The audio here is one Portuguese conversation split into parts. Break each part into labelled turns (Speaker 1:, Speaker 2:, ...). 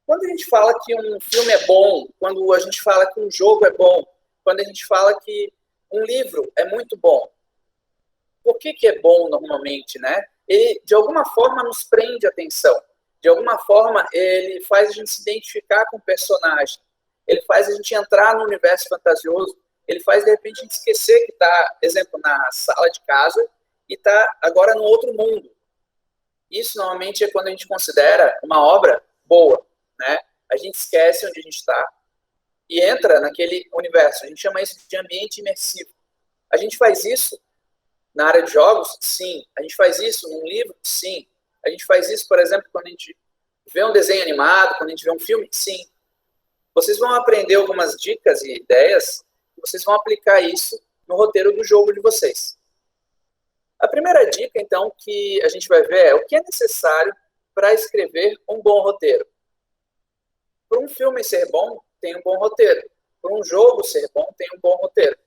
Speaker 1: Quando a gente fala que um filme é bom, quando a gente fala que um jogo é bom, quando a gente fala que um livro é muito bom, por que é bom normalmente, né? Ele, de alguma forma, nos prende a atenção. De alguma forma, ele faz a gente se identificar com o personagem. Ele faz a gente entrar no universo fantasioso. Ele faz, de repente, a gente esquecer que está, exemplo, na sala de casa e está agora no outro mundo. Isso, normalmente, é quando a gente considera uma obra boa, né? A gente esquece onde a gente está e entra naquele universo. A gente chama isso de ambiente imersivo. A gente faz isso na área de jogos? Sim. A gente faz isso num livro? Sim. A gente faz isso, por exemplo, quando a gente vê um desenho animado, quando a gente vê um filme? Sim. Vocês vão aprender algumas dicas e ideias e vocês vão aplicar isso no roteiro do jogo de vocês. A primeira dica, então, que a gente vai ver é o que é necessário para escrever um bom roteiro. Para um filme ser bom, tem um bom roteiro. Para um jogo ser bom, tem um bom roteiro.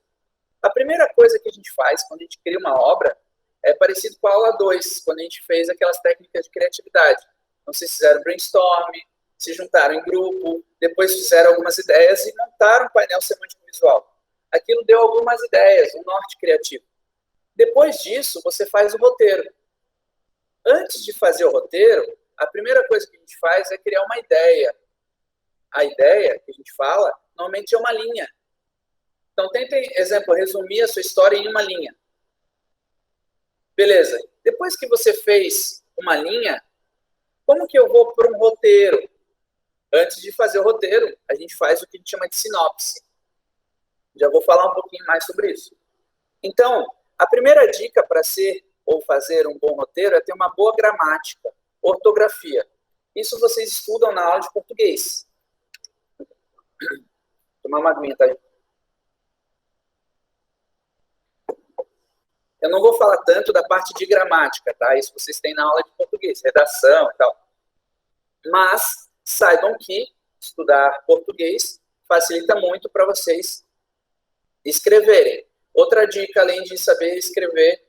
Speaker 1: A primeira coisa que a gente faz quando a gente cria uma obra é parecido com a aula 2, quando a gente fez aquelas técnicas de criatividade. Então, vocês fizeram brainstorm, se juntaram em grupo, depois fizeram algumas ideias e montaram um painel semântico visual. Aquilo deu algumas ideias, um norte criativo. Depois disso, você faz o roteiro. Antes de fazer o roteiro, a primeira coisa que a gente faz é criar uma ideia. A ideia que a gente fala, normalmente é uma linha. Então, tentem, exemplo, resumir a sua história em uma linha. Beleza. Depois que você fez uma linha, como que eu vou para um roteiro? Antes de fazer o roteiro, a gente faz o que a gente chama de sinopse. Já vou falar um pouquinho mais sobre isso. Então, a primeira dica para ser ou fazer um bom roteiro é ter uma boa gramática, ortografia. Isso vocês estudam na aula de português. Vou tomar uma aguinha, tá? Eu não vou falar tanto da parte de gramática, tá? Isso vocês têm na aula de português, redação e tal. Mas saibam que estudar português facilita muito para vocês escreverem. Outra dica, além de saber escrever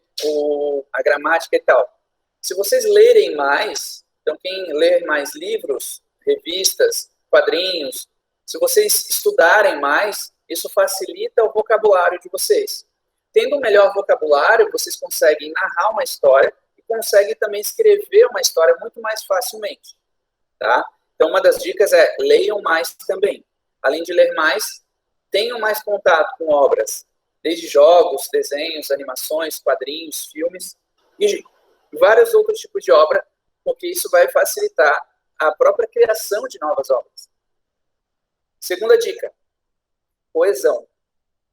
Speaker 1: a gramática e tal. Se vocês lerem mais, então quem ler mais livros, revistas, quadrinhos, se vocês estudarem mais, isso facilita o vocabulário de vocês. Tendo um melhor vocabulário, vocês conseguem narrar uma história e conseguem também escrever uma história muito mais facilmente. Tá? Então, uma das dicas é leiam mais também. Além de ler mais, tenham mais contato com obras, desde jogos, desenhos, animações, quadrinhos, filmes e vários outros tipos de obra, porque isso vai facilitar a própria criação de novas obras. Segunda dica, coesão.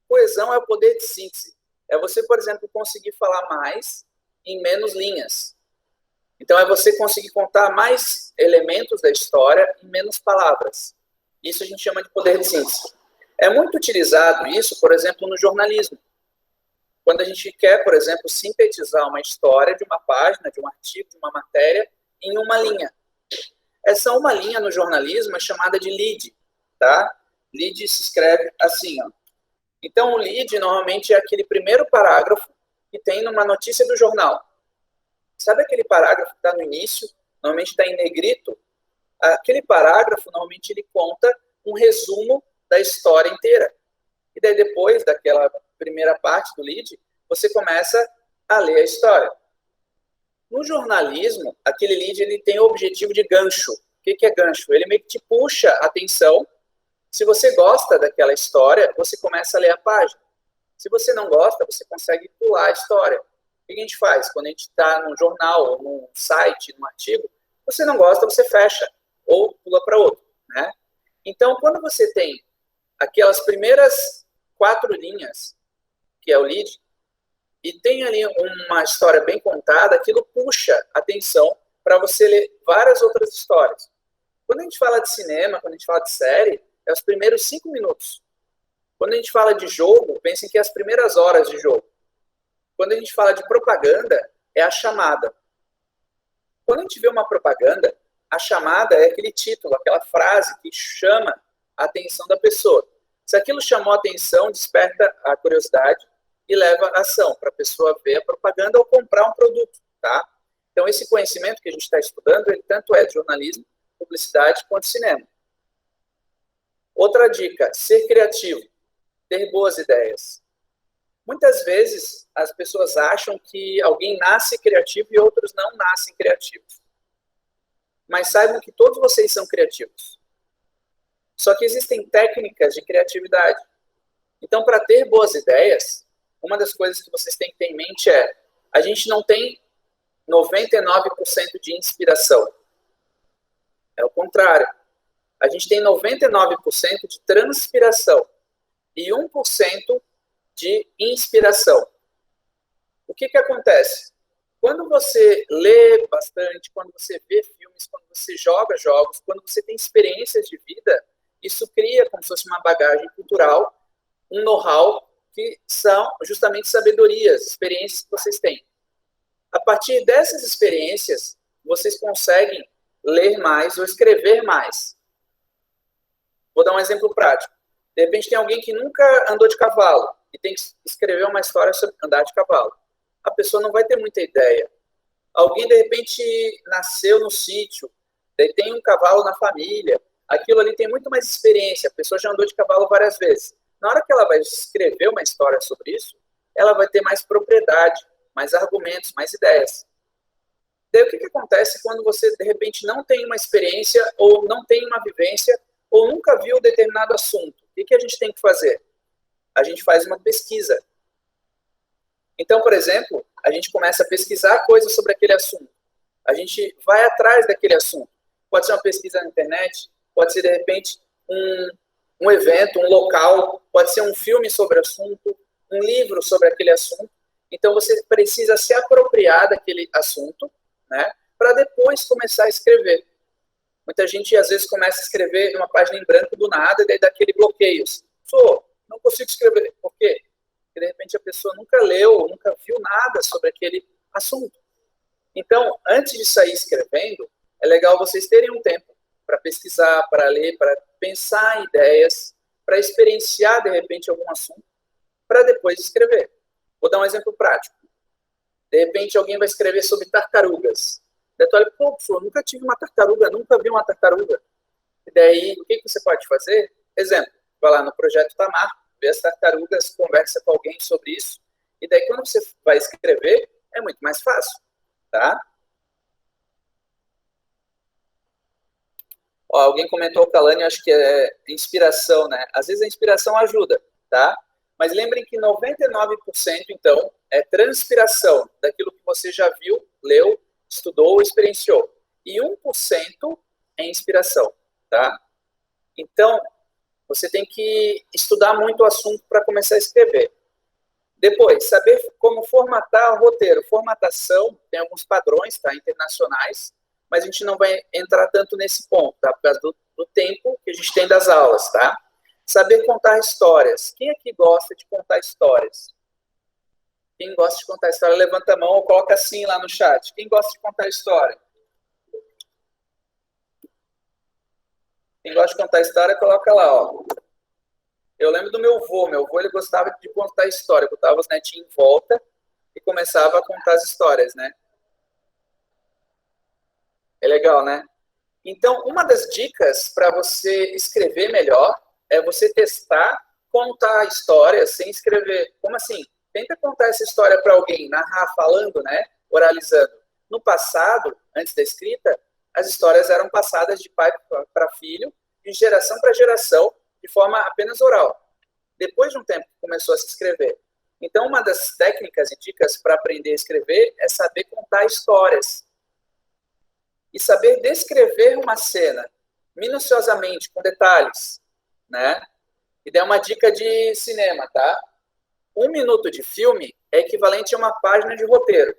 Speaker 1: Coesão é o poder de síntese. É você, por exemplo, conseguir falar mais em menos linhas. Então, é você conseguir contar mais elementos da história em menos palavras. Isso a gente chama de poder de síntese. É muito utilizado isso, por exemplo, no jornalismo. Quando a gente quer, por exemplo, sintetizar uma história de uma página, de um artigo, de uma matéria, em uma linha. Essa uma linha no jornalismo é chamada de lead, tá? Lead se escreve assim, ó. Então, o lead normalmente é aquele primeiro parágrafo que tem numa notícia do jornal. Sabe aquele parágrafo que está no início? Normalmente está em negrito. Aquele parágrafo, normalmente, ele conta um resumo da história inteira. E daí, depois daquela primeira parte do lead, você começa a ler a história. No jornalismo, aquele lead ele tem o objetivo de gancho. O que é gancho? Ele meio que te puxa a atenção. Se você gosta daquela história, você começa a ler a página. Se você não gosta, você consegue pular a história. O que a gente faz? Quando a gente está num jornal, ou num site, num artigo, você não gosta, você fecha ou pula para outro, né? Então, quando você tem aquelas primeiras 4 linhas, que é o lead, e tem ali uma história bem contada, aquilo puxa atenção para você ler várias outras histórias. Quando a gente fala de cinema, quando a gente fala de série, é os primeiros 5 minutos. Quando a gente fala de jogo, pensem que é as primeiras horas de jogo. Quando a gente fala de propaganda, é a chamada. Quando a gente vê uma propaganda, a chamada é aquele título, aquela frase que chama a atenção da pessoa. Se aquilo chamou a atenção, desperta a curiosidade e leva a ação para a pessoa ver a propaganda ou comprar um produto, tá? Então, esse conhecimento que a gente está estudando, ele tanto é de jornalismo, publicidade quanto cinema. Outra dica, ser criativo, ter boas ideias. Muitas vezes as pessoas acham que alguém nasce criativo e outros não nascem criativos. Mas saibam que todos vocês são criativos. Só que existem técnicas de criatividade. Então, para ter boas ideias, uma das coisas que vocês têm que ter em mente é: a gente não tem 99% de inspiração. É o contrário. A gente tem 99% de transpiração e 1% de inspiração. O que acontece? Quando você lê bastante, quando você vê filmes, quando você joga jogos, quando você tem experiências de vida, isso cria como se fosse uma bagagem cultural, um know-how, que são justamente sabedorias, experiências que vocês têm. A partir dessas experiências, vocês conseguem ler mais ou escrever mais. Vou dar um exemplo prático. De repente tem alguém que nunca andou de cavalo e tem que escrever uma história sobre andar de cavalo. A pessoa não vai ter muita ideia. Alguém, de repente, nasceu no sítio, daí tem um cavalo na família, aquilo ali tem muito mais experiência, a pessoa já andou de cavalo várias vezes. Na hora que ela vai escrever uma história sobre isso, ela vai ter mais propriedade, mais argumentos, mais ideias. Daí o que acontece quando você, de repente, não tem uma experiência ou não tem uma vivência ou nunca viu determinado assunto? O que a gente tem que fazer? A gente faz uma pesquisa. Então, por exemplo, a gente começa a pesquisar coisas sobre aquele assunto. A gente vai atrás daquele assunto. Pode ser uma pesquisa na internet, pode ser, de repente, um evento, um local, pode ser um filme sobre o assunto, um livro sobre aquele assunto. Então, você precisa se apropriar daquele assunto, né, para depois começar a escrever. Muita gente, às vezes, começa a escrever uma página em branco do nada, e daí dá aquele bloqueio. Não consigo escrever. Por quê? Porque, de repente, a pessoa nunca leu, nunca viu nada sobre aquele assunto. Então, antes de sair escrevendo, é legal vocês terem um tempo para pesquisar, para ler, para pensar em ideias, para experienciar, de repente, algum assunto, para depois escrever. Vou dar um exemplo prático. De repente, alguém vai escrever sobre tartarugas. Daí tu olha, pô, professor, nunca tive uma tartaruga, nunca vi uma tartaruga. E daí, o que você pode fazer? Exemplo, vai lá no Projeto Tamar, vê as tartarugas, conversa com alguém sobre isso, e daí, quando você vai escrever, é muito mais fácil, tá? Ó, alguém comentou, Kalani, acho que é inspiração, né? Às vezes a inspiração ajuda, tá? Mas lembrem que 99%, então, é transpiração daquilo que você já viu, leu, estudou, experienciou. E 1% é inspiração, tá? Então, você tem que estudar muito o assunto para começar a escrever. Depois, saber como formatar o roteiro. Formatação, tem alguns padrões, tá, internacionais, mas a gente não vai entrar tanto nesse ponto, tá? Por causa do tempo que a gente tem das aulas, tá? Saber contar histórias. Quem aqui gosta de contar histórias? Quem gosta de contar história, levanta a mão ou coloca assim lá no chat. Quem gosta de contar história? Quem gosta de contar história, coloca lá, ó. Eu lembro do meu avô ele gostava de contar história, botava os netinhos em volta e começava a contar as histórias, né? É legal, né? Então, uma das dicas para você escrever melhor é você testar contar histórias sem escrever. Como assim? Tenta contar essa história para alguém, narrar, falando, né? Oralizando. No passado, antes da escrita, as histórias eram passadas de pai para filho, de geração para geração, de forma apenas oral. Depois de um tempo, começou a se escrever. Então, uma das técnicas e dicas para aprender a escrever é saber contar histórias. E saber descrever uma cena minuciosamente, com detalhes, né? E daí uma dica de cinema, tá? 1 minuto de filme é equivalente a uma página de roteiro.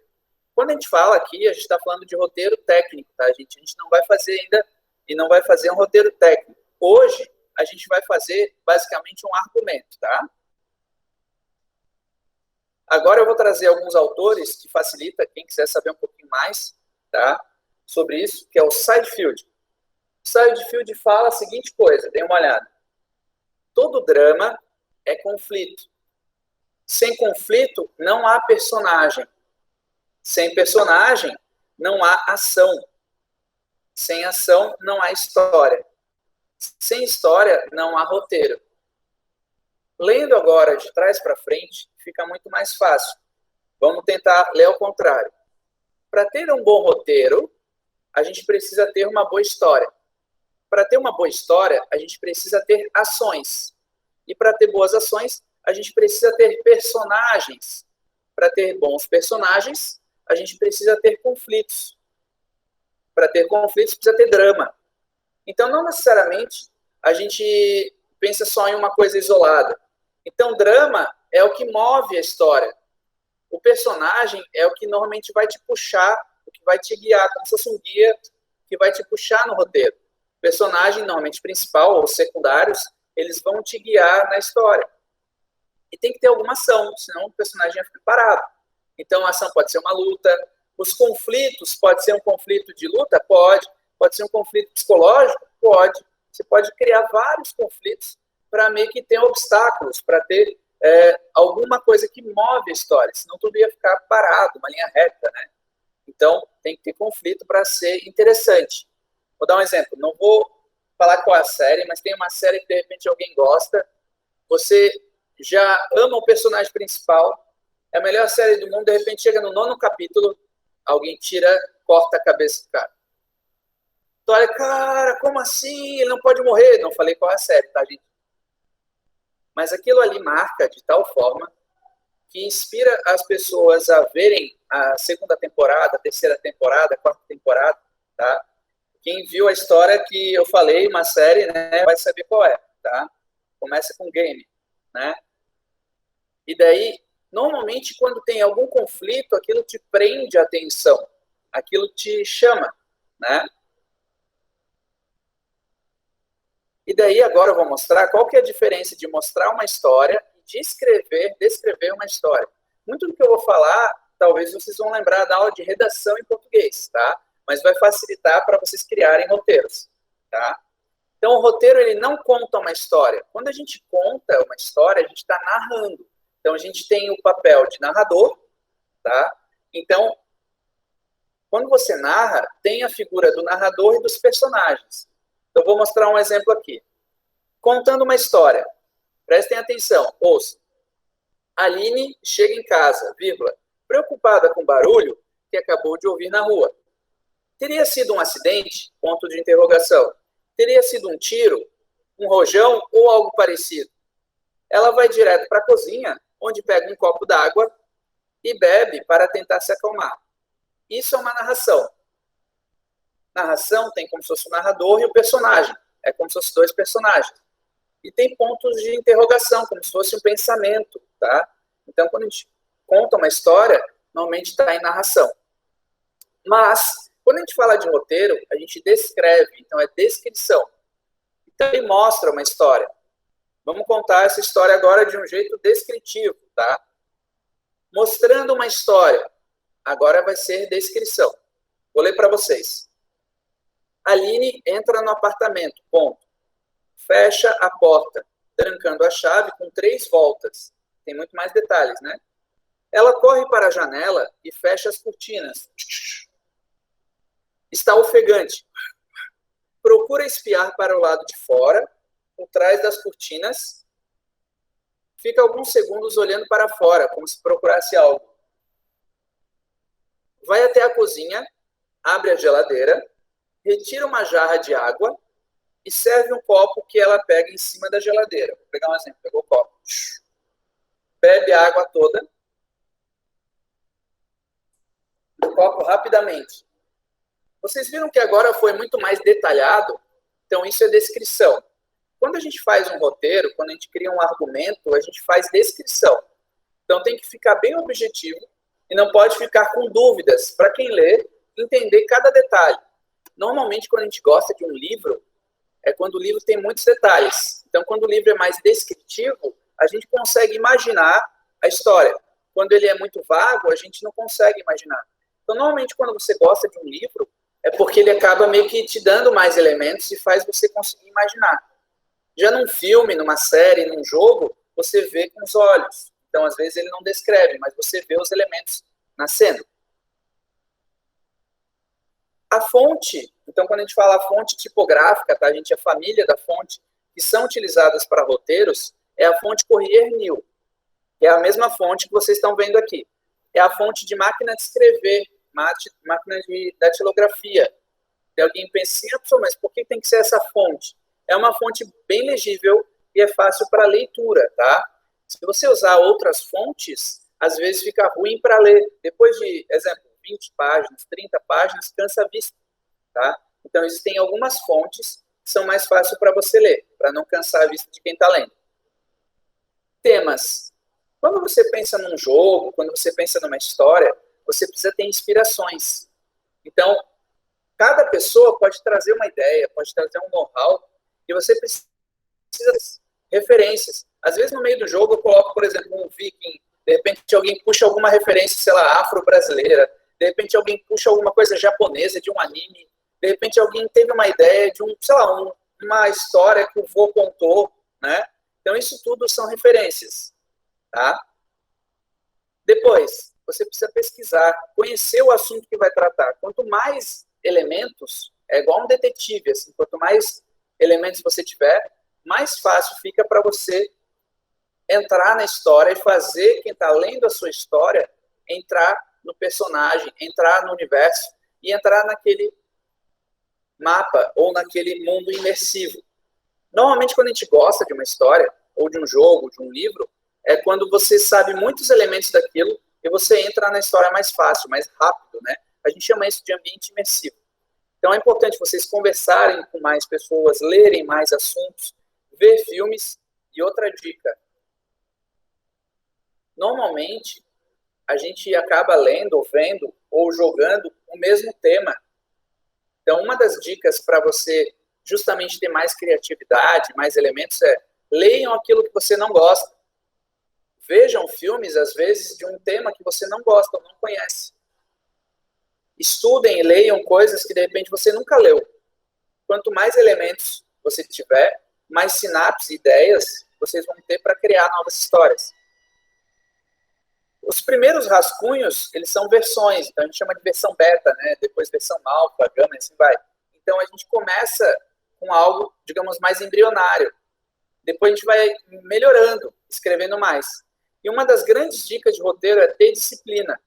Speaker 1: Quando a gente fala aqui, a gente está falando de roteiro técnico, tá, gente? A gente não vai fazer ainda e não vai fazer um roteiro técnico. Hoje, a gente vai fazer basicamente um argumento, tá? Agora eu vou trazer alguns autores que facilita, quem quiser saber um pouquinho mais, tá? Sobre isso, que é o Sidefield. O Sidefield fala a seguinte coisa, dê uma olhada. Todo drama é conflito. Sem conflito, não há personagem. Sem personagem, não há ação. Sem ação, não há história. Sem história, não há roteiro. Lendo agora de trás para frente, fica muito mais fácil. Vamos tentar ler ao contrário. Para ter um bom roteiro, a gente precisa ter uma boa história. Para ter uma boa história, a gente precisa ter ações. E para ter boas ações, a gente precisa ter personagens. Para ter bons personagens, a gente precisa ter conflitos. Para ter conflitos, precisa ter drama. Então, não necessariamente a gente pensa só em uma coisa isolada. Então, drama é o que move a história. O personagem é o que normalmente vai te puxar, o que vai te guiar, como se fosse um guia que vai te puxar no roteiro. O personagem, normalmente principal ou secundários, eles vão te guiar na história. E tem que ter alguma ação, senão o personagem vai ficar parado. Então, a ação pode ser uma luta. Os conflitos, pode ser um conflito de luta? Pode. Pode ser um conflito psicológico? Pode. Você pode criar vários conflitos para meio que ter obstáculos, para ter alguma coisa que move a história, senão tudo ia ficar parado, uma linha reta, né? Então, tem que ter conflito para ser interessante. Vou dar um exemplo. Não vou falar qual é a série, mas tem uma série que, de repente, alguém gosta. Você já ama o personagem principal. É a melhor série do mundo. De repente, chega no 9º capítulo, alguém corta a cabeça do cara. Então, olha, cara, como assim? Ele não pode morrer. Não falei qual é a série, tá, gente? Mas aquilo ali marca de tal forma que inspira as pessoas a verem a 2ª temporada, a 3ª temporada, a 4ª temporada, tá? Quem viu a história que eu falei, uma série, né, vai saber qual é, tá? Começa com game, né? E daí, normalmente, quando tem algum conflito, aquilo te prende a atenção, aquilo te chama, né? E daí, agora eu vou mostrar qual que é a diferença de mostrar uma história e descrever uma história. Muito do que eu vou falar, talvez vocês vão lembrar da aula de redação em português, tá? Mas vai facilitar para vocês criarem roteiros, tá? Então, o roteiro, ele não conta uma história. Quando a gente conta uma história, a gente está narrando. Então, a gente tem o papel de narrador, tá? Então, quando você narra, tem a figura do narrador e dos personagens. Então, vou mostrar um exemplo aqui. Contando uma história. Prestem atenção, ouçam. Aline chega em casa, vírgula, preocupada com o barulho que acabou de ouvir na rua. Teria sido um acidente? Ponto de interrogação. Teria sido um tiro, um rojão ou algo parecido? Ela vai direto para a cozinha, onde pega um copo d'água e bebe para tentar se acalmar. Isso é uma narração. Narração tem como se fosse o narrador e o personagem. É como se fossem 2 personagens. E tem pontos de interrogação, como se fosse um pensamento, tá? Então, quando a gente conta uma história, normalmente está em narração. Mas, quando a gente fala de roteiro, a gente descreve, então é descrição. Então, ele mostra uma história. Vamos contar essa história agora de um jeito descritivo, tá? Mostrando uma história. Agora vai ser descrição. Vou ler para vocês. Aline entra no apartamento, ponto. Fecha a porta, trancando a chave com 3 voltas. Tem muito mais detalhes, né? Ela corre para a janela e fecha as cortinas. Está ofegante. Procura espiar para o lado de fora, por trás das cortinas. Fica alguns segundos olhando para fora, como se procurasse algo. Vai até a cozinha, abre a geladeira, retira uma jarra de água e serve um copo que ela pega em cima da geladeira. Vou pegar um exemplo. Pegou o copo. Bebe a água toda do copo rapidamente. Vocês viram que agora foi muito mais detalhado? Então, isso é descrição. Quando a gente faz um roteiro, quando a gente cria um argumento, a gente faz descrição. Então, tem que ficar bem objetivo e não pode ficar com dúvidas para quem lê entender cada detalhe. Normalmente, quando a gente gosta de um livro, é quando o livro tem muitos detalhes. Então, quando o livro é mais descritivo, a gente consegue imaginar a história. Quando ele é muito vago, a gente não consegue imaginar. Então, normalmente, quando você gosta de um livro, é porque ele acaba meio que te dando mais elementos e faz você conseguir imaginar. Já num filme, numa série, num jogo, você vê com os olhos. Então, às vezes, ele não descreve, mas você vê os elementos nascendo. A fonte, então quando a gente fala fonte tipográfica, tá? A gente é família da fonte que são utilizadas para roteiros, é a fonte Corrier New, que é a mesma fonte que vocês estão vendo aqui. É a fonte de máquina de escrever, máquina de datilografia. Tem alguém que pensa assim, mas por que tem que ser essa fonte? É uma fonte bem legível e é fácil para leitura, tá? Se você usar outras fontes, às vezes fica ruim para ler. Depois de, exemplo, 20 páginas, 30 páginas, cansa a vista, tá? Então, existem algumas fontes que são mais fáceis para você ler, para não cansar a vista de quem está lendo. Temas. Quando você pensa num jogo, quando você pensa numa história, você precisa ter inspirações. Então, cada pessoa pode trazer uma ideia, pode trazer um know-how, e você precisa de referências. Às vezes, no meio do jogo, eu coloco, por exemplo, um viking, de repente alguém puxa alguma referência, sei lá, afro-brasileira, de repente alguém puxa alguma coisa japonesa de um anime, de repente alguém teve uma ideia de sei lá, uma história que o vô contou, né? Então, isso tudo são referências, tá? Depois, você precisa pesquisar, conhecer o assunto que vai tratar. Quanto mais elementos, é igual um detetive, assim, quanto mais elementos você tiver, mais fácil fica para você entrar na história e fazer quem está lendo a sua história entrar no personagem, entrar no universo e entrar naquele mapa ou naquele mundo imersivo. Normalmente, quando a gente gosta de uma história, ou de um jogo, de um livro, é quando você sabe muitos elementos daquilo e você entra na história mais fácil, mais rápido, né? A gente chama isso de ambiente imersivo. Então, é importante vocês conversarem com mais pessoas, lerem mais assuntos, ver filmes. E outra dica, normalmente, a gente acaba lendo, ou vendo, ou jogando o mesmo tema. Então, uma das dicas para você justamente ter mais criatividade, mais elementos, é leiam aquilo que você não gosta. Vejam filmes, às vezes, de um tema que você não gosta ou não conhece. Estudem e leiam coisas que, de repente, você nunca leu. Quanto mais elementos você tiver, mais sinapses, ideias, vocês vão ter para criar novas histórias. Os primeiros rascunhos, eles são versões, então a gente chama de versão beta, né? Depois versão alfa, gama, assim vai. Então a gente começa com algo, digamos, mais embrionário. Depois a gente vai melhorando, escrevendo mais. E uma das grandes dicas de roteiro é ter disciplina.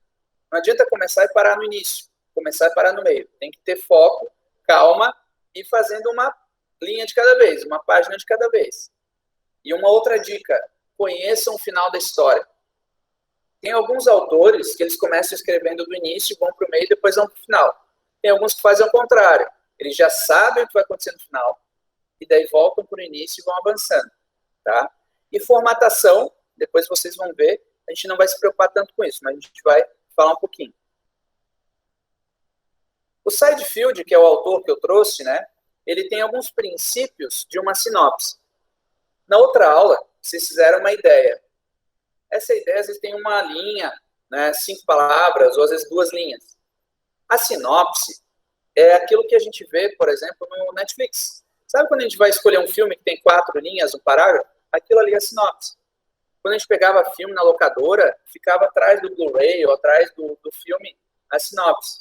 Speaker 1: Não adianta começar e parar no início, começar e parar no meio. Tem que ter foco, calma e fazendo uma linha de cada vez, uma página de cada vez. E uma outra dica, conheçam o final da história. Tem alguns autores que eles começam escrevendo do início, vão para o meio e depois vão para o final. Tem alguns que fazem o contrário. Eles já sabem o que vai acontecer no final e daí voltam para o início e vão avançando. Tá? E formatação, depois vocês vão ver, a gente não vai se preocupar tanto com isso, mas a gente vai falar um pouquinho. O Sidefield, que é o autor que eu trouxe, né, ele tem alguns princípios de uma sinopse. Na outra aula, vocês fizeram uma ideia. Essa ideia, às vezes, tem uma linha, né, 5 palavras, ou às vezes 2 linhas. A sinopse é aquilo que a gente vê, por exemplo, no Netflix. Sabe quando a gente vai escolher um filme que tem 4 linhas, um parágrafo? Aquilo ali é a sinopse. Quando a gente pegava filme na locadora, ficava atrás do Blu-ray ou atrás do filme a sinopse.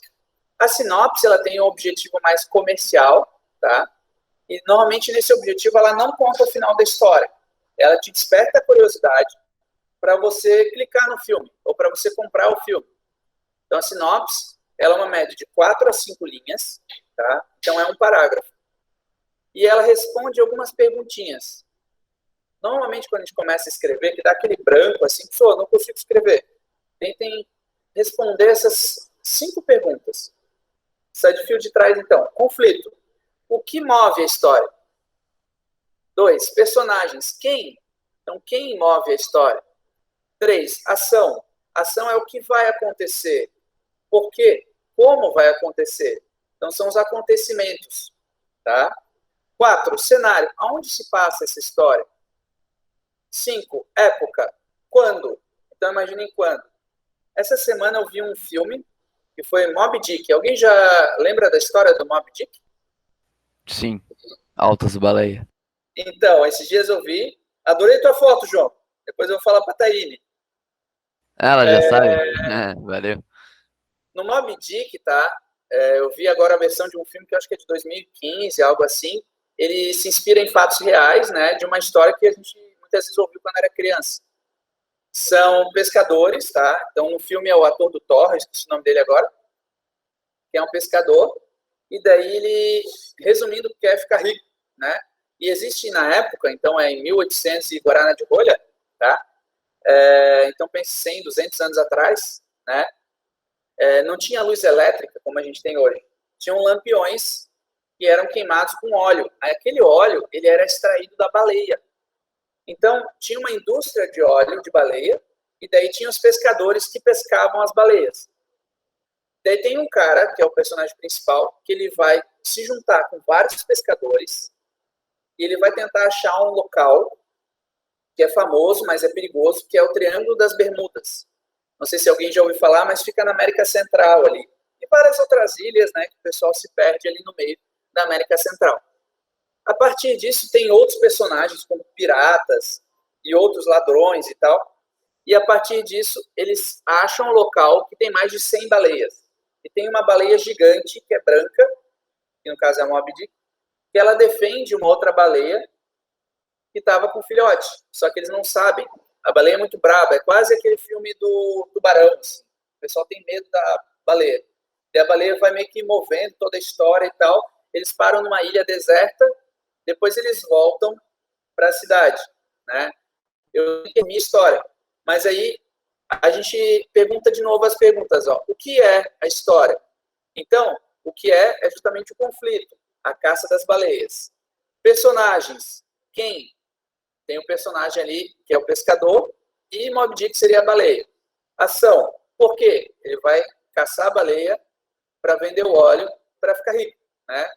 Speaker 1: A sinopse, ela tem um objetivo mais comercial, tá? E, normalmente, nesse objetivo, ela não conta o final da história. Ela te desperta a curiosidade para você clicar no filme ou para você comprar o filme. Então, a sinopse, ela é uma média de 4 a 5 linhas, tá? Então, é um parágrafo. E ela responde algumas perguntinhas. Normalmente, quando a gente começa a escrever, que dá aquele branco, assim, não consigo escrever. Tentem responder essas 5 perguntas. Sidefield traz, então, conflito. O que move a história? 2, personagens. Quem? Então, quem move a história? 3, ação. Ação é o que vai acontecer. Por quê? Como vai acontecer? Então, são os acontecimentos. Tá? 4, cenário. Aonde se passa essa história? 5, época. Quando? Então, imaginem quando. Essa semana eu vi um filme que foi Moby Dick. Alguém já lembra da história do Moby Dick?
Speaker 2: Sim, Altas Baleia.
Speaker 1: Então, esses dias eu vi. Adorei tua foto, João. Depois eu vou falar pra Taíne.
Speaker 2: Ela já sabe? Valeu.
Speaker 1: No Moby Dick, tá? Eu vi agora a versão de um filme que eu acho que é de 2015, algo assim. Ele se inspira em fatos reais, né, de uma história que a gente muitas vezes ouviu quando era criança. São pescadores, tá? Então, no filme é o ator do Thor, esqueci o nome dele agora, que é um pescador, e daí ele, resumindo, quer ficar rico, né? E existe na época, então é em 1800 e Guaraná de rolha, tá? Então pense 100, 200 anos atrás, né? Não tinha luz elétrica como a gente tem hoje. Tinham lampiões que eram queimados com óleo. Aí, aquele óleo ele era extraído da baleia. Então tinha uma indústria de óleo de baleia e daí tinha os pescadores que pescavam as baleias. Daí tem um cara, que é o personagem principal, que ele vai se juntar com vários pescadores e ele vai tentar achar um local que é famoso, mas é perigoso, que é o Triângulo das Bermudas. Não sei se alguém já ouviu falar, mas fica na América Central ali. E várias outras ilhas, né, que o pessoal se perde ali no meio da América Central. A partir disso, tem outros personagens, como piratas e outros ladrões e tal. E a partir disso, eles acham um local que tem mais de 100 baleias. E tem uma baleia gigante, que é branca, que no caso é a Moby Dick, que ela defende uma outra baleia que estava com filhote. Só que eles não sabem. A baleia é muito brava. É quase aquele filme do tubarão. Assim. O pessoal tem medo da baleia. E a baleia vai meio que movendo toda a história e tal. Eles param numa ilha deserta. Depois eles voltam para a cidade. Né? Eu termino a história. Mas aí a gente pergunta de novo as perguntas. Ó. O que é a história? Então, o que é justamente o conflito. A caça das baleias. Personagens. Quem? Tem um personagem ali que é o pescador e Moby Dick seria a baleia. Ação. Por quê? Ele vai caçar a baleia para vender o óleo para ficar rico. Né?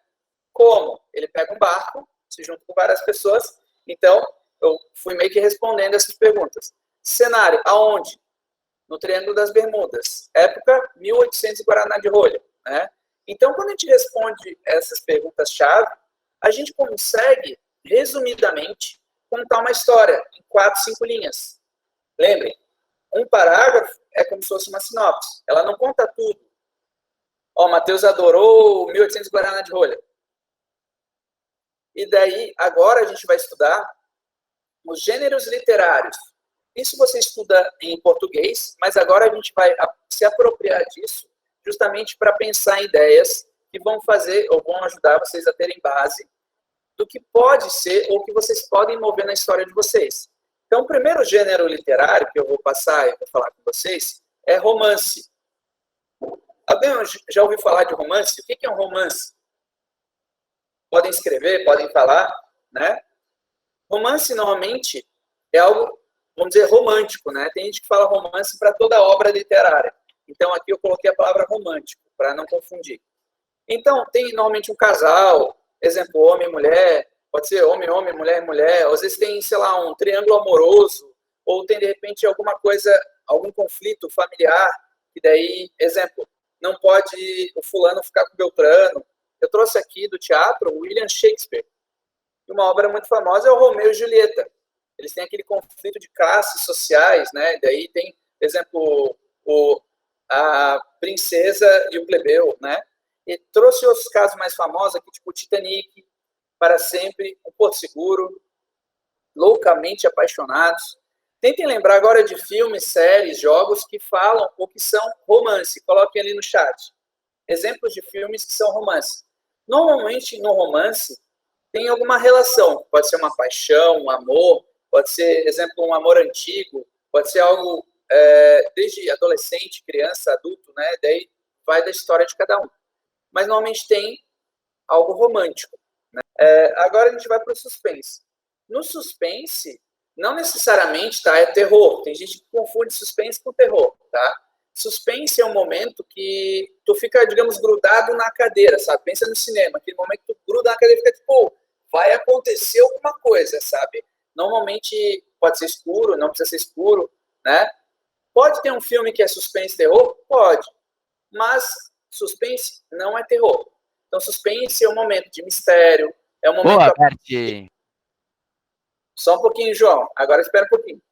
Speaker 1: Como? Ele pega um barco, se junta com várias pessoas. Então, eu fui meio que respondendo essas perguntas. Cenário, aonde? No Triângulo das Bermudas. Época 1800 Guaraná de rolha. Né? Então, quando a gente responde essas perguntas-chave, a gente consegue, resumidamente, contar uma história em 4, 5 linhas. Lembrem, um parágrafo é como se fosse uma sinopse. Ela não conta tudo. Ó, Matheus adorou 1800 Guaraná de rolha. E daí, agora a gente vai estudar os gêneros literários. Isso você estuda em português, mas agora a gente vai se apropriar disso justamente para pensar em ideias que vão fazer ou vão ajudar vocês a terem base do que pode ser ou que vocês podem mover na história de vocês. Então, o primeiro gênero literário que eu vou passar e vou falar com vocês é romance. Alguém já ouviu falar de romance? O que é um romance? Podem escrever, podem falar, né? Romance, normalmente, é algo, vamos dizer, romântico, né? Tem gente que fala romance para toda obra literária. Então, aqui eu coloquei a palavra romântico, para não confundir. Então, tem normalmente um casal, exemplo, homem e mulher, pode ser homem, homem, mulher, mulher, ou às vezes tem, sei lá, um triângulo amoroso, ou tem, de repente, alguma coisa, algum conflito familiar, que daí, exemplo, não pode o fulano ficar com o Beltrano. Eu trouxe aqui do teatro o William Shakespeare, e uma obra muito famosa é o Romeu e Julieta. Eles têm aquele conflito de classes sociais, né? Daí tem, exemplo, a princesa e o plebeu, né? E trouxe outros casos mais famosos aqui, tipo Titanic, Para Sempre, O Porto Seguro, Loucamente Apaixonados. Tentem lembrar agora de filmes, séries, jogos que falam ou que são romance. Coloquem ali no chat. Exemplos de filmes que são romance. Normalmente, no romance, tem alguma relação. Pode ser uma paixão, um amor, pode ser, exemplo, um amor antigo, pode ser algo desde adolescente, criança, adulto, né? Daí vai da história de cada um. Mas normalmente tem algo romântico. Né? Agora a gente vai para o suspense. No suspense, não necessariamente é terror. Tem gente que confunde suspense com terror. Tá? Suspense é um momento que tu fica, digamos, grudado na cadeira, sabe? Pensa no cinema, aquele momento que tu gruda na cadeira e fica tipo, vai acontecer alguma coisa, sabe? Normalmente pode ser escuro, não precisa ser escuro, né? Pode ter um filme que é suspense e terror? Pode. Mas suspense não é terror. Então, suspense é um momento de mistério, é um momento...
Speaker 2: Boa, Bert.
Speaker 1: Só um pouquinho, João. Agora espera um pouquinho.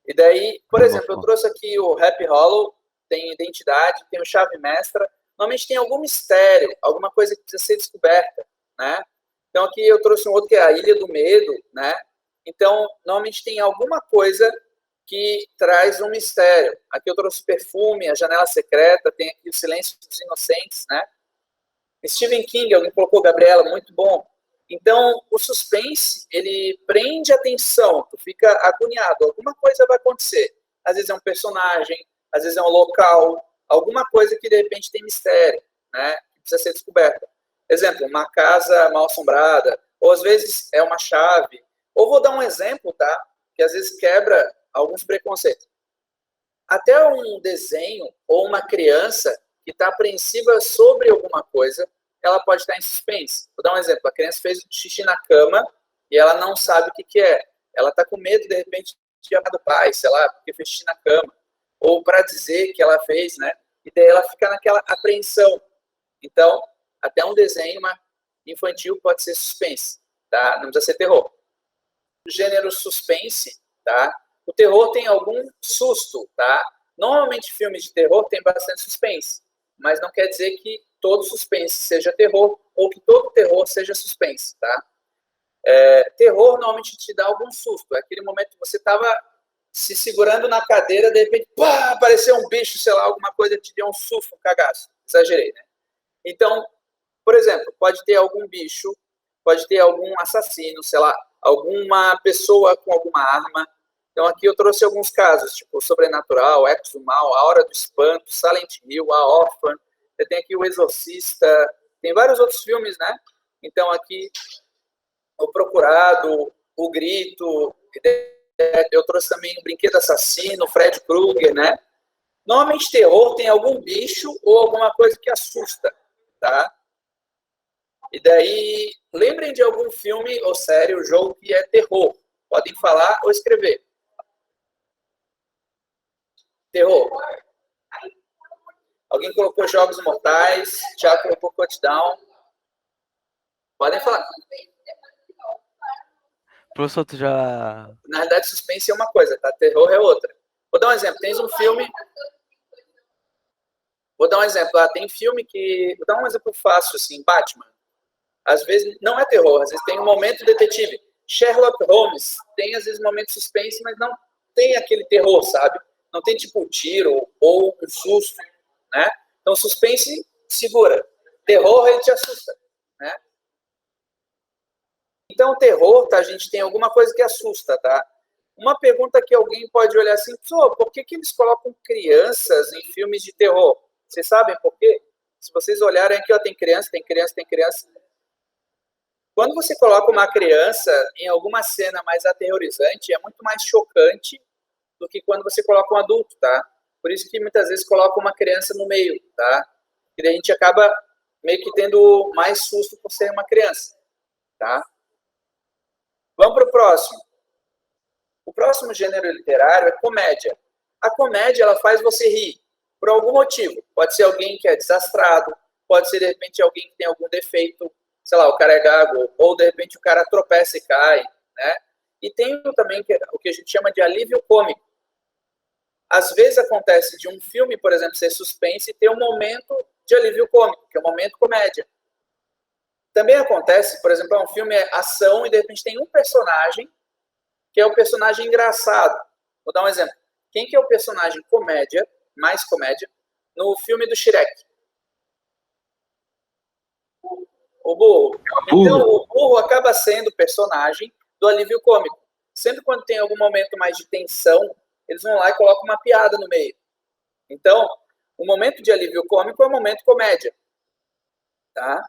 Speaker 1: E daí, por exemplo, eu trouxe aqui o Happy Hollow, tem identidade, tem o chave mestra. Normalmente tem algum mistério, alguma coisa que precisa ser descoberta, né? Então aqui eu trouxe um outro que é a Ilha do Medo, né? Então, normalmente tem alguma coisa que traz um mistério. Aqui eu trouxe Perfume, A Janela Secreta, tem aqui O Silêncio dos Inocentes, né? Stephen King, alguém colocou, Gabriela, muito bom. Então, o suspense, ele prende a atenção, tu fica agoniado, alguma coisa vai acontecer. Às vezes é um personagem, às vezes é um local, alguma coisa que de repente tem mistério, né? Que precisa ser descoberta. Exemplo, uma casa mal assombrada, ou às vezes é uma chave. Ou vou dar um exemplo, tá? Que às vezes quebra alguns preconceitos. Até um desenho ou uma criança que está apreensiva sobre alguma coisa, ela pode estar em suspense. Vou dar um exemplo. A criança fez xixi na cama e ela não sabe o que, que é. Ela está com medo, de repente, de amar do pai, sei lá, porque fez xixi na cama. Ou para dizer que ela fez, né? E daí ela fica naquela apreensão. Então, até um desenho infantil pode ser suspense, tá? Não precisa ser terror. O gênero suspense, tá? O terror tem algum susto, tá? Normalmente filmes de terror tem bastante suspense, mas não quer dizer que todo suspense seja terror ou que todo terror seja suspense, tá? Terror normalmente te dá algum susto. É aquele momento que você estava se segurando na cadeira, de repente, pá, apareceu um bicho, sei lá, alguma coisa que te deu um susto, um cagaço. Exagerei, né? Então, por exemplo, pode ter algum bicho, pode ter algum assassino, sei lá, alguma pessoa com alguma arma. Então aqui eu trouxe alguns casos, tipo Sobrenatural, Ecos do Mal, A Hora do Espanto, Silent Hill, A Órfã, você tem aqui O Exorcista, tem vários outros filmes, né? Então aqui O Procurado, O Grito, eu trouxe também O Brinquedo Assassino, Fred Krueger, né? Normalmente terror tem algum bicho ou alguma coisa que assusta, tá? E daí, lembrem de algum filme ou série ou jogo que é terror. Podem falar ou escrever. Terror. Alguém colocou Jogos Mortais, Thiago colocou Countdown. Podem falar.
Speaker 2: Professor, tu já.
Speaker 1: Na realidade, suspense é uma coisa, tá? Terror é outra. Vou dar um exemplo. Tens um filme. Vou dar um exemplo. Tem filme que. Vou dar um exemplo fácil, assim, Batman. Às vezes não é terror, às vezes tem um momento detetive. Sherlock Holmes tem, às vezes, momentos suspense, mas não tem aquele terror, sabe? Não tem, tipo, um tiro ou um susto, né? Então, suspense segura. Terror, ele te assusta, né? Então, terror, tá, a gente tem alguma coisa que assusta, tá? Uma pergunta que alguém pode olhar assim, por que eles colocam crianças em filmes de terror? Vocês sabem por quê? Se vocês olharem aqui, ó, tem criança, tem criança, tem criança. Quando você coloca uma criança em alguma cena mais aterrorizante, é muito mais chocante do que quando você coloca um adulto, tá? Por isso que muitas vezes coloca uma criança no meio, tá? E daí a gente acaba meio que tendo mais susto por ser uma criança, tá? Vamos para o próximo. O próximo gênero literário é comédia. A comédia, ela faz você rir por algum motivo. Pode ser alguém que é desastrado, pode ser, de repente, alguém que tem algum defeito, sei lá, o cara é gago, ou, de repente, o cara tropeça e cai, né? E tem também o que a gente chama de alívio cômico. Às vezes acontece de um filme, por exemplo, ser suspense e ter um momento de alívio cômico, que é um momento comédia. Também acontece, por exemplo, um filme é ação e, de repente, tem um personagem que é o personagem engraçado. Vou dar um exemplo. Quem que é o personagem comédia, mais comédia, no filme do Shrek? O burro. Então, o burro acaba sendo o personagem do alívio cômico. Sempre quando tem algum momento mais de tensão, eles vão lá e colocam uma piada no meio. Então, o momento de alívio cômico é o momento comédia. Tá?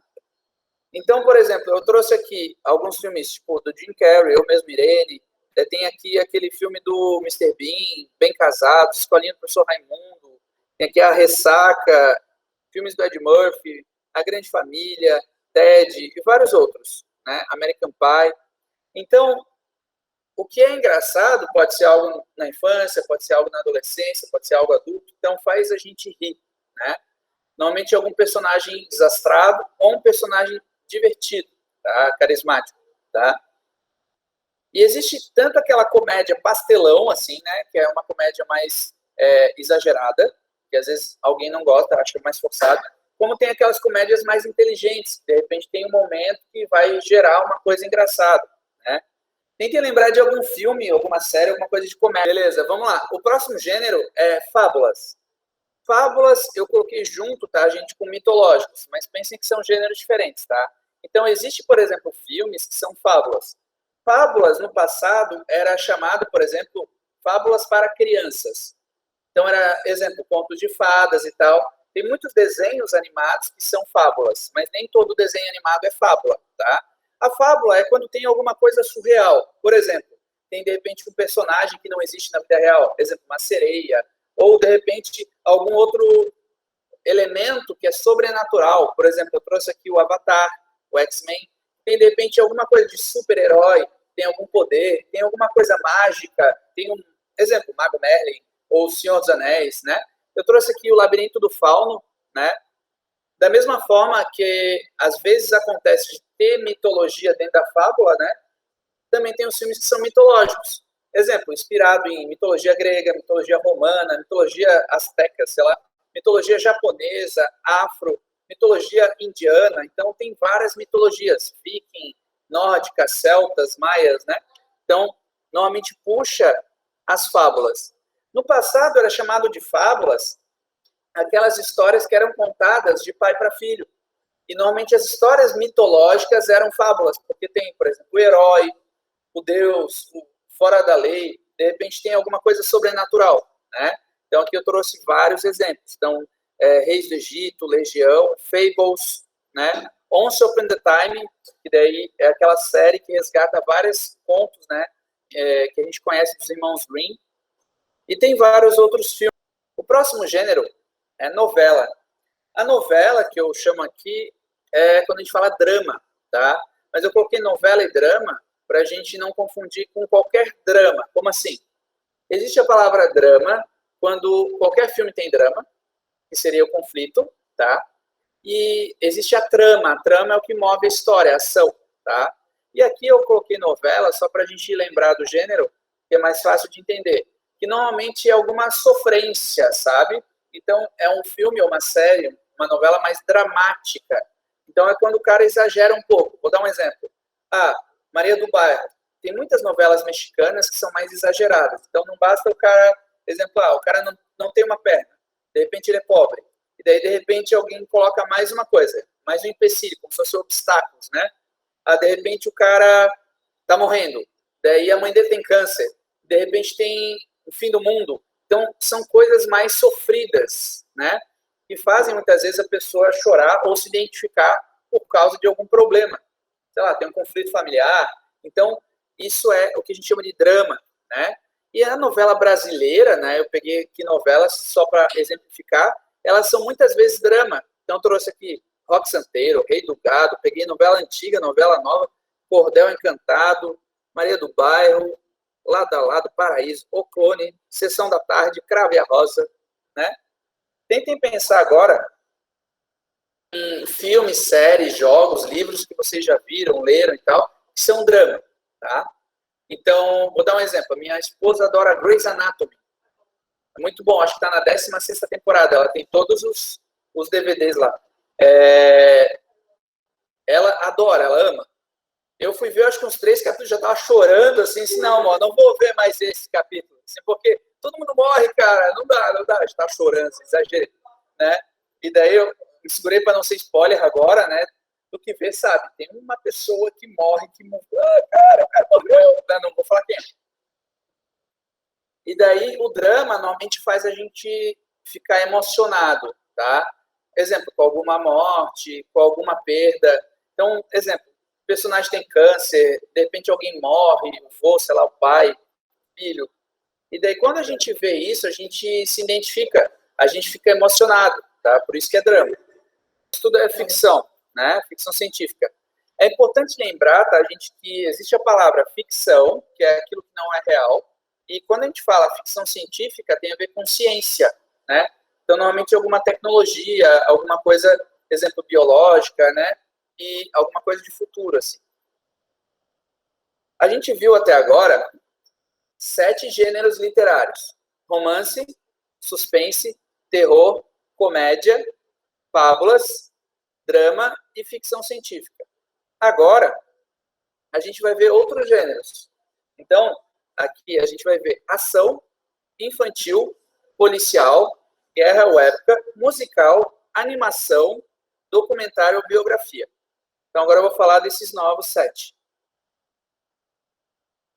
Speaker 1: Então, por exemplo, eu trouxe aqui alguns filmes, tipo, do Jim Carrey, Eu Mesmo Irene. Tem aqui aquele filme do Mr. Bean, Bem Casado, Escolinha do Professor Raimundo. Tem aqui A Ressaca, filmes do Ed Murphy, A Grande Família, Ted e vários outros, né? American Pie. Então, o que é engraçado pode ser algo na infância, pode ser algo na adolescência, pode ser algo adulto, então faz a gente rir, né? Normalmente algum personagem desastrado ou um personagem divertido, tá? Carismático, tá? E existe tanto aquela comédia pastelão, assim, né? Que é uma comédia mais exagerada, que às vezes alguém não gosta, acha mais forçado, como tem aquelas comédias mais inteligentes, de repente tem um momento que vai gerar uma coisa engraçada, né? Tentem lembrar de algum filme, alguma série, alguma coisa de comédia. Beleza, vamos lá. O próximo gênero é fábulas. Fábulas eu coloquei junto, tá, gente, com mitológicos, mas pensem que são gêneros diferentes, tá? Então, existe, por exemplo, filmes que são fábulas. Fábulas, no passado, era chamado, por exemplo, fábulas para crianças. Então, era, exemplo, contos de fadas e tal. Tem muitos desenhos animados que são fábulas, mas nem todo desenho animado é fábula, tá? A fábula é quando tem alguma coisa surreal. Por exemplo, tem, de repente, um personagem que não existe na vida real. Por exemplo, uma sereia, ou, de repente, algum outro elemento que é sobrenatural. Por exemplo, eu trouxe aqui o Avatar, o X-Men. Tem, de repente, alguma coisa de super-herói, tem algum poder, tem alguma coisa mágica, tem um, exemplo, Mago Merlin, ou o Senhor dos Anéis, né? Eu trouxe aqui o Labirinto do Fauno, né? Da mesma forma que, às vezes, acontece de ter mitologia dentro da fábula, né? Também tem os filmes que são mitológicos. Exemplo, inspirado em mitologia grega, mitologia romana, mitologia asteca, sei lá, mitologia japonesa, afro, mitologia indiana. Então, tem várias mitologias, viking, nórdica, celtas, maias, né? Então, normalmente puxa as fábulas. No passado, era chamado de fábulas aquelas histórias que eram contadas de pai para filho. E, normalmente, as histórias mitológicas eram fábulas, porque tem, por exemplo, o herói, o Deus, o fora da lei, de repente tem alguma coisa sobrenatural, né? Então aqui eu trouxe vários exemplos. Então, Reis do Egito, Legião, Fables, né? Once Upon a Time, que daí é aquela série que resgata vários contos, né? Que a gente conhece dos irmãos Grimm. E tem vários outros filmes. O próximo gênero é novela. A novela que eu chamo aqui é quando a gente fala drama, tá? Mas eu coloquei novela e drama para a gente não confundir com qualquer drama. Como assim? Existe a palavra drama quando qualquer filme tem drama, que seria o conflito, tá? E existe a trama. A trama é o que move a história, a ação, tá? E aqui eu coloquei novela só para a gente lembrar do gênero, que é mais fácil de entender. Que normalmente é alguma sofrência, sabe? Então, é um filme ou uma série, uma novela mais dramática. Então, é quando o cara exagera um pouco. Vou dar um exemplo. Ah, Maria do Bairro. Tem muitas novelas mexicanas que são mais exageradas. Então, não basta o cara, exemplo, o cara não tem uma perna. De repente, ele é pobre. E daí, de repente, alguém coloca mais uma coisa, mais um empecilho, como se fosse obstáculos, né? De repente, o cara tá morrendo. Daí, a mãe dele tem câncer. De repente, tem o fim do mundo. Então, são coisas mais sofridas, né? Que fazem, muitas vezes, a pessoa chorar ou se identificar por causa de algum problema. Sei lá, tem um conflito familiar. Então, isso é o que a gente chama de drama, né? E a novela brasileira, né? Eu peguei aqui novelas só para exemplificar, elas são muitas vezes drama. Então, trouxe aqui Roque Santeiro, Rei do Gado, peguei novela antiga, novela nova, Cordel Encantado, Maria do Bairro, Lado a Lado, Paraíso, O Clone, Sessão da Tarde, Crave a Rosa, né? Tentem pensar agora em filmes, séries, jogos, livros que vocês já viram, leram e tal, que são drama, tá? Então, vou dar um exemplo. A minha esposa adora Grey's Anatomy. É muito bom, acho que está na 16ª temporada. Ela tem todos os DVDs lá. Ela adora, ela ama. Eu fui ver, acho que uns 3 capítulos, já estava chorando, assim, não, amor, não vou ver mais esse capítulo. Assim, porque todo mundo morre, cara, não dá, já estava chorando, assim, exagerei, né? E daí eu me segurei para não ser spoiler agora, né? Do que ver, sabe? Tem uma pessoa que morre, cara, o cara morreu. Não vou falar quem. E daí o drama normalmente faz a gente ficar emocionado, tá? Exemplo, com alguma morte, com alguma perda. Então, exemplo, o personagem tem câncer, de repente alguém morre, o vô, sei lá, o pai, filho. E daí quando a gente vê isso, a gente se identifica, a gente fica emocionado, tá? Por isso que é drama. Isso tudo é ficção, né? Ficção científica. É importante lembrar, tá, gente, que existe a palavra ficção, que é aquilo que não é real, e quando a gente fala ficção científica, tem a ver com ciência, né? Então, normalmente, alguma tecnologia, alguma coisa, exemplo, biológica, né? E alguma coisa de futuro, assim. A gente viu até agora 7 gêneros literários: romance, suspense, terror, comédia, fábulas, drama e ficção científica. Agora, a gente vai ver outros gêneros. Então, aqui a gente vai ver ação, infantil, policial, guerra épica, musical, animação, documentário ou biografia. Então, agora eu vou falar desses novos 7.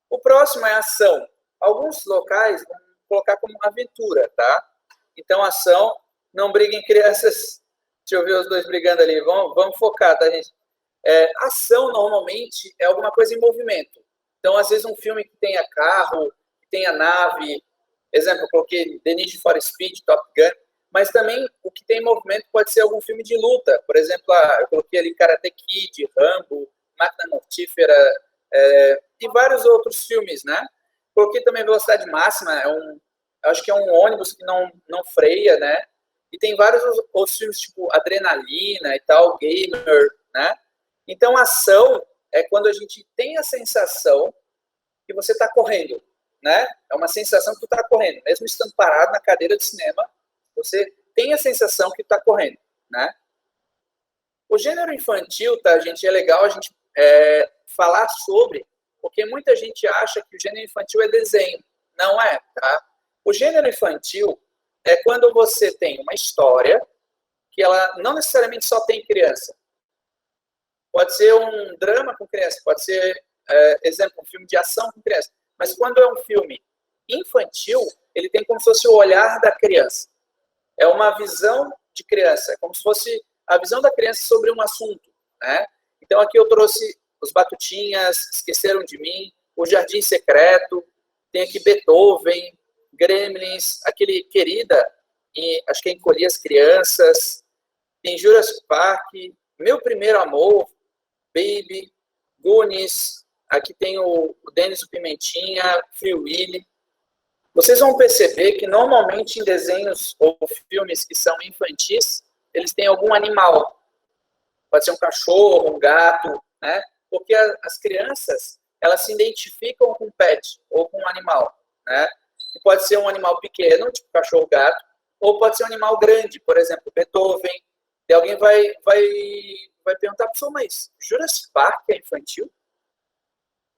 Speaker 1: O próximo é ação. Alguns locais vão colocar como aventura, tá? Então, ação, não briguem crianças. Deixa eu ver os dois brigando ali. Vamos focar, tá, gente? Ação, normalmente, é alguma coisa em movimento. Então, às vezes, um filme que tenha carro, que tenha nave, exemplo, eu coloquei The Need for Speed, Top Gun, mas também o que tem em movimento pode ser algum filme de luta. Por exemplo, eu coloquei ali Karate Kid, Rambo, Máquina Mortífera, e vários outros filmes, né? Coloquei também Velocidade Máxima, acho que é um ônibus que não freia, né? E tem vários outros filmes, tipo Adrenalina e tal, Gamer, né? Então, ação é quando a gente tem a sensação que você está correndo, né? É uma sensação que tu está correndo. Mesmo estando parado na cadeira de cinema, você tem a sensação que está correndo, né? O gênero infantil, tá, gente? É legal a gente falar sobre, porque muita gente acha que o gênero infantil é desenho. Não é, tá? O gênero infantil é quando você tem uma história que ela não necessariamente só tem criança. Pode ser um drama com criança, pode ser, exemplo, um filme de ação com criança. Mas quando é um filme infantil, ele tem como se fosse o olhar da criança. É uma visão de criança, é como se fosse a visão da criança sobre um assunto, né? Então, aqui eu trouxe Os Batutinhas, Esqueceram de Mim, O Jardim Secreto, tem aqui Beethoven, Gremlins, aquele Querida, acho que é Encolher as Crianças, tem Jurassic Park, Meu Primeiro Amor, Baby, Goonies, aqui tem o Dennis o Pimentinha, Free Willy. Vocês vão perceber que normalmente em desenhos ou filmes que são infantis, eles têm algum animal. Pode ser um cachorro, um gato, né? Porque as crianças, elas se identificam com um pet ou com um animal, né? E pode ser um animal pequeno, tipo cachorro, gato, ou pode ser um animal grande, por exemplo, Beethoven. E alguém vai perguntar, pessoal, mas Jurassic Park é infantil?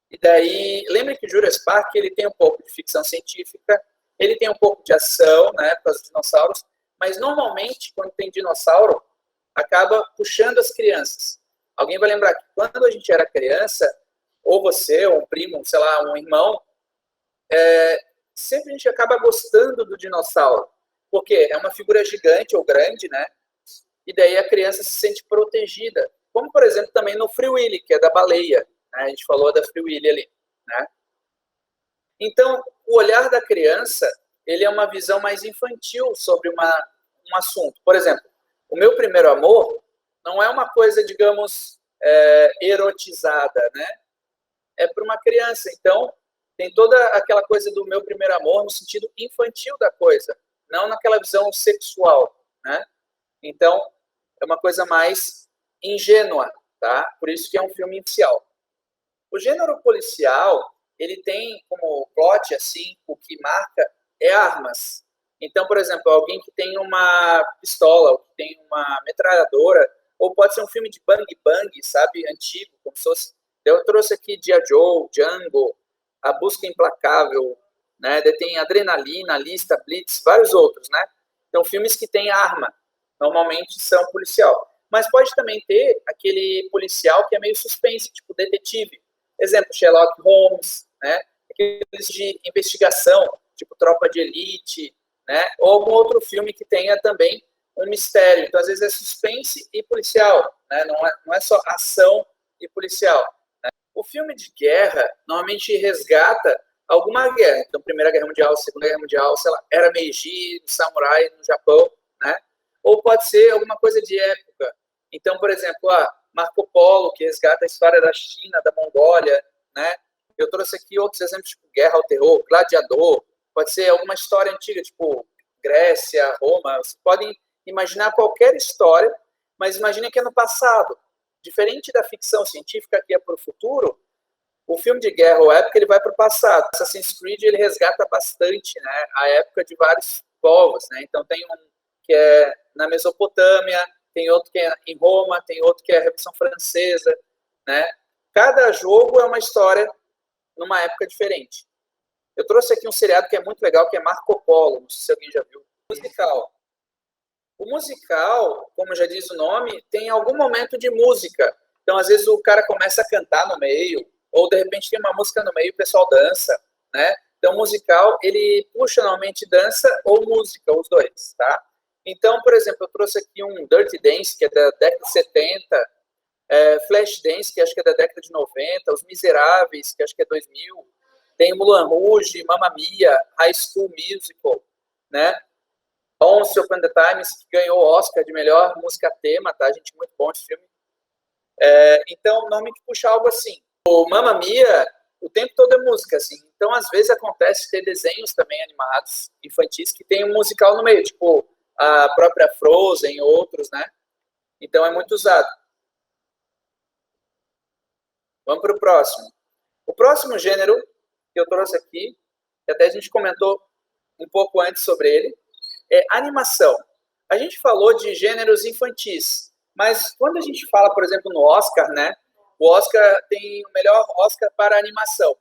Speaker 1: E daí, lembre que o Jurassic Park ele tem um pouco de ficção científica, ele tem um pouco de ação, né, para os dinossauros, mas normalmente, quando tem dinossauro, acaba puxando as crianças. Alguém vai lembrar que quando a gente era criança, ou você, ou um primo, sei lá, um irmão, sempre a gente acaba gostando do dinossauro, porque é uma figura gigante ou grande, né? E daí a criança se sente protegida. Como, por exemplo, também no Free Willy, que é da baleia. Né? A gente falou da Free Willy ali. Né? Então, o olhar da criança, ele é uma visão mais infantil sobre um assunto. Por exemplo, O Meu Primeiro Amor não é uma coisa, digamos, erotizada, né? É para uma criança. Então, tem toda aquela coisa do meu primeiro amor no sentido infantil da coisa, não naquela visão sexual, né? Então, é uma coisa mais ingênua, tá? Por isso que é um filme inicial. O gênero policial, ele tem como plot, assim, o que marca é armas. Então, por exemplo, alguém que tem uma pistola, ou que tem uma metralhadora, ou pode ser um filme de bang bang, sabe, antigo, como se fosse... Eu trouxe aqui G.I. Joe, Django, A Busca Implacável, né? Tem Adrenalina, Lista, Blitz, vários outros, né? Então, filmes que têm arma, normalmente são policial. Mas pode também ter aquele policial que é meio suspense, tipo detetive. Exemplo, Sherlock Holmes, né? Aqueles de investigação, tipo Tropa de Elite, né? Ou algum outro filme que tenha também um mistério. Então, às vezes é suspense e policial, né? Não é só ação e policial. Né? O filme de guerra normalmente resgata alguma guerra. Então, Primeira Guerra Mundial, Segunda Guerra Mundial, sei lá, era Meiji, samurai no Japão, né? Ou pode ser alguma coisa de época. Então, por exemplo, Marco Polo, que resgata a história da China, da Mongólia, né? Eu trouxe aqui outros exemplos, tipo Guerra ao Terror, Gladiador, pode ser alguma história antiga, tipo Grécia, Roma. Vocês podem imaginar qualquer história, mas imagine que é no passado. Diferente da ficção científica que é para o futuro, o filme de guerra ou época ele vai para o passado. Assassin's Creed ele resgata bastante, né, a época de vários povos, né? Então tem que é na Mesopotâmia, tem outro que é em Roma, tem outro que é a Revolução Francesa, né? Cada jogo é uma história numa época diferente. Eu trouxe aqui um seriado que é muito legal, que é Marco Polo, não sei se alguém já viu. Musical. O musical, como já diz o nome, tem algum momento de música. Então, às vezes, o cara começa a cantar no meio, ou, de repente, tem uma música no meio e o pessoal dança, né? Então, o musical, ele puxa, normalmente, dança ou música, os dois, tá? Então, por exemplo, eu trouxe aqui um Dirty Dance, que é da década de 70, Flashdance, que acho que é da década de 90, Os Miseráveis, que acho que é 2000, tem Moulin Rouge, Mamma Mia, High School Musical, né? Once Upon a Time, que ganhou o Oscar de melhor música tema, tá, gente? Muito bom esse filme. Então, normalmente puxa algo assim. O Mamma Mia, o tempo todo é música, assim. Então, às vezes acontece ter desenhos também animados, infantis, que tem um musical no meio, tipo a própria Frozen, outros, né? Então, é muito usado. Vamos para o próximo. O próximo gênero que eu trouxe aqui, que até a gente comentou um pouco antes sobre ele, é animação. A gente falou de gêneros infantis, mas quando a gente fala, por exemplo, no Oscar, né? O Oscar tem o melhor Oscar para animação.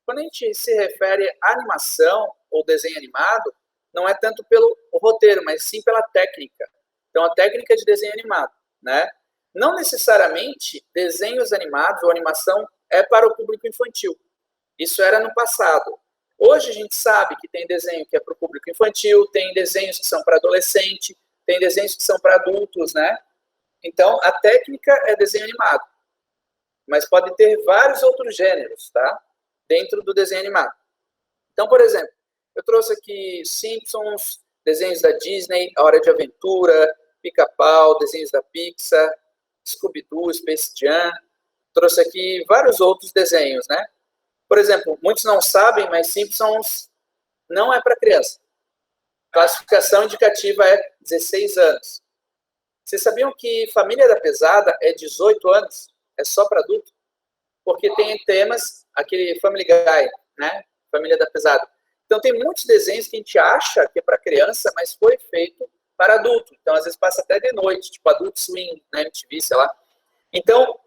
Speaker 1: Quando a gente se refere à animação ou desenho animado, não é tanto pelo roteiro, mas sim pela técnica. Então, a técnica de desenho animado, né? Não necessariamente desenhos animados ou animação é para o público infantil. Isso era no passado. Hoje a gente sabe que tem desenho que é para o público infantil, tem desenhos que são para adolescente, tem desenhos que são para adultos, né? Então, a técnica é desenho animado. Mas pode ter vários outros gêneros, tá? Dentro do desenho animado. Então, por exemplo, eu trouxe aqui Simpsons, desenhos da Disney, A Hora de Aventura, Pica-Pau, desenhos da Pixar, Scooby-Doo, Space Jam. Trouxe aqui vários outros desenhos, né? Por exemplo, muitos não sabem, mas Simpsons não é para criança. Classificação indicativa é 16 anos. Vocês sabiam que Família da Pesada é 18 anos? É só para adulto? Porque tem temas, aquele Family Guy, né? Família da Pesada. Então, tem muitos desenhos que a gente acha que é para criança, mas foi feito para adulto. Então, às vezes, passa até de noite, tipo Adult Swim, na MTV, sei lá. Então,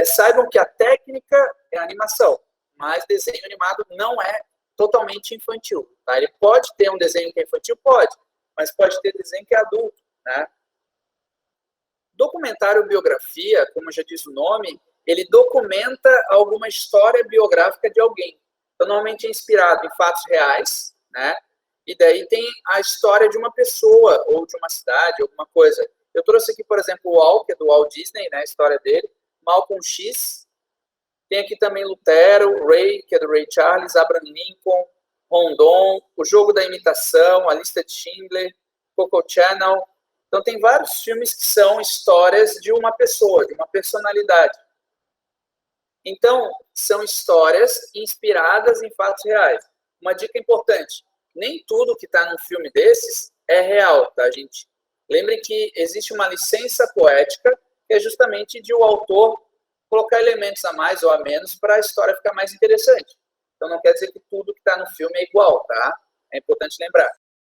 Speaker 1: saibam que a técnica é a animação, mas desenho animado não é totalmente infantil. Tá? Ele pode ter um desenho que é infantil? Pode, mas pode ter desenho que é adulto. Né? Documentário biografia, como já diz o nome, ele documenta alguma história biográfica de alguém. Então, normalmente é inspirado em fatos reais, né? E daí tem a história de uma pessoa ou de uma cidade, alguma coisa. Eu trouxe aqui, por exemplo, o Walt, que é do Walt Disney, né? A história dele. Malcolm X. Tem aqui também Lutero, Ray, que é do Ray Charles, Abraham Lincoln, Rondon, O Jogo da Imitação, A Lista de Schindler, Coco Channel. Então, tem vários filmes que são histórias de uma pessoa, de uma personalidade. Então, são histórias inspiradas em fatos reais. Uma dica importante, nem tudo que está num filme desses é real, tá, gente? Lembrem que existe uma licença poética, que é justamente de o autor colocar elementos a mais ou a menos para a história ficar mais interessante. Então, não quer dizer que tudo que está no filme é igual, tá? É importante lembrar.